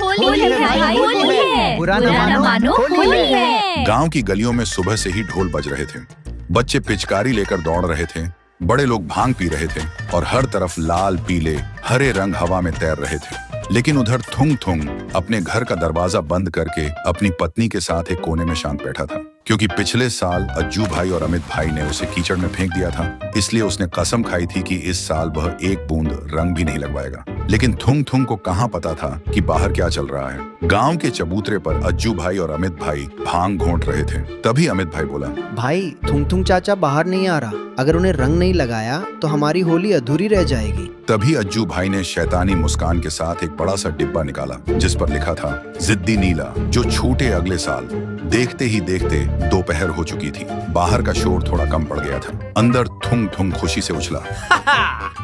होली है भाई, होली है। बुरा न मानो, होली है। गांव की गलियों में सुबह से ही ढोल बज रहे थे। बच्चे पिचकारी लेकर दौड़ रहे थे, बड़े लोग भांग पी रहे थे और हर तरफ लाल पीले हरे रंग हवा में तैर रहे थे। लेकिन उधर थुंग थुंग अपने घर का दरवाजा बंद करके अपनी पत्नी के साथ एक कोने में शांत बैठा था, क्योंकि पिछले साल अज्जू भाई और अमित भाई ने उसे कीचड़ में फेंक दिया था। इसलिए उसने कसम खाई थी कि इस साल वह एक बूंद रंग भी नहीं लगवाएगा। लेकिन थुंग थुंग को कहाँ पता था कि बाहर क्या चल रहा है। गांव के चबूतरे पर अज्जू भाई और अमित भाई भांग घोंट रहे थे। तभी अमित भाई बोला, भाई थुंग थुंग चाचा बाहर नहीं आ रहा, अगर उन्हें रंग नहीं लगाया तो हमारी होली अधूरी रह जाएगी। तभी अज्जू भाई ने शैतानी मुस्कान के साथ एक बड़ा सा डिब्बा निकाला जिस पर लिखा था जिद्दी नीला, जो छूटे अगले साल। देखते ही देखते दोपहर हो चुकी थी। बाहर का शोर थोड़ा कम पड़ गया था। अंदर थुंग थुंग खुशी से उछला,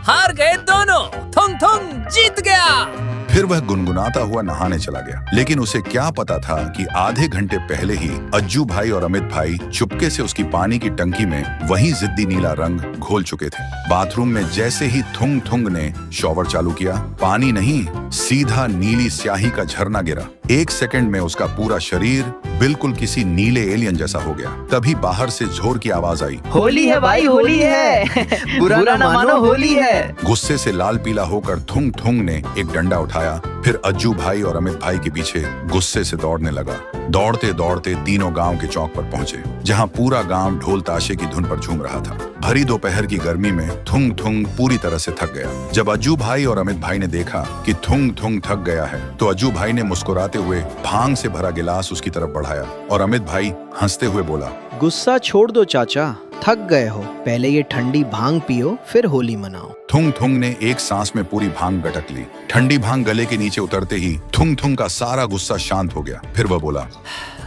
हार गए दोनों, थुंग थुंग जीत गया। फिर वह गुनगुनाता हुआ नहाने चला गया। लेकिन उसे क्या पता था कि आधे घंटे पहले ही अज्जू भाई और अमित भाई चुपके से उसकी पानी की टंकी में वही जिद्दी नीला रंग घोल चुके थे। बाथरूम में जैसे ही थुंग थुंग ने शॉवर चालू किया, पानी नहीं सीधा नीली स्याही का झरना गिरा। 1 सेकंड में उसका पूरा शरीर बिल्कुल किसी नीले एलियन जैसा हो गया। तभी बाहर से जोर की आवाज आई, होली है भाई, होली है। बुरा न मानो, होली है। गुस्से से लाल पीला होकर थुंग थुंग ने एक डंडा उठाया। फिर अज्जू भाई और अमित भाई के पीछे गुस्से से दौड़ने लगा। दौड़ते दौड़ते तीनों गांव के चौक पर पहुंचे, जहां पूरा गांव ढोल ताशे की धुन पर झूम रहा था। भरी दोपहर की गर्मी में थुंग थुंग पूरी तरह से थक गया। जब अज्जू भाई और अमित भाई ने देखा कि थुंग थुंग थक गया है, तो अज्जू भाई ने मुस्कुराते हुए भांग से भरा गिलास उसकी तरफ बढ़ाया और अमित भाई हंसते हुए बोला, गुस्सा छोड़ दो चाचा, थक गए हो, पहले ये ठंडी भांग पियो फिर होली मनाओ। थुंग थुंग ने एक सांस में पूरी भांग गटक ली। ठंडी भांग गले के नीचे उतरते ही थुंग थुंग का सारा गुस्सा शांत हो गया। फिर वह बोला,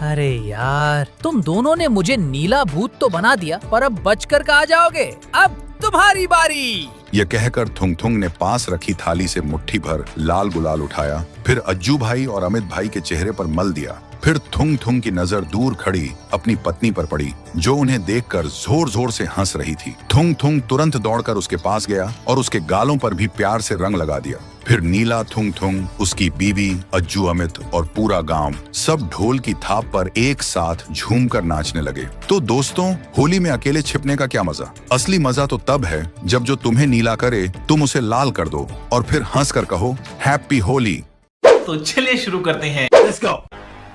अरे यार, तुम दोनों ने मुझे नीला भूत तो बना दिया, पर अब बचकर कहाँ जाओगे? अब तुम्हारी बारी। यह कहकर थुंग थुंग ने पास रखी थाली से मुट्ठी भर लाल गुलाल उठाया। फिर अज्जू भाई और अमित भाई के चेहरे पर मल दिया। फिर थुंग थुंग की नजर दूर खड़ी अपनी पत्नी पर पड़ी, जो उन्हें देखकर जोर जोर से हंस रही थी। थुंग थुंग तुरंत दौड़कर उसके पास गया और उसके गालों पर भी प्यार से रंग लगा दिया। फिर नीला थुंग थुंग, उसकी बीवी, अज्जू, अमित और पूरा गांव सब ढोल की थाप पर एक साथ झूमकर नाचने लगे। तो दोस्तों, होली में अकेले छिपने का क्या मजा? असली मजा तो तब है जब जो तुम्हें नीला करे तुम उसे लाल कर दो और फिर हंस कर कहो हैप्पी होली। तो चलिए शुरू करते हैं। Let's go.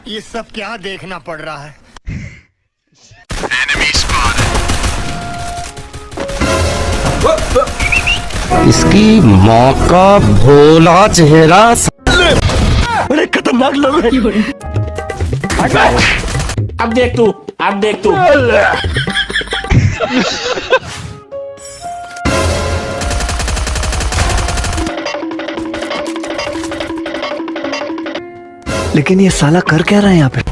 ये सब क्या देखना पड़ रहा है? इसकी माँ का भोला चेहरा। बड़े खतरनाक लोग हैं। अब देख तू, अब देख तू। लेकिन ये साला कर क्या रहा है यहाँ पे?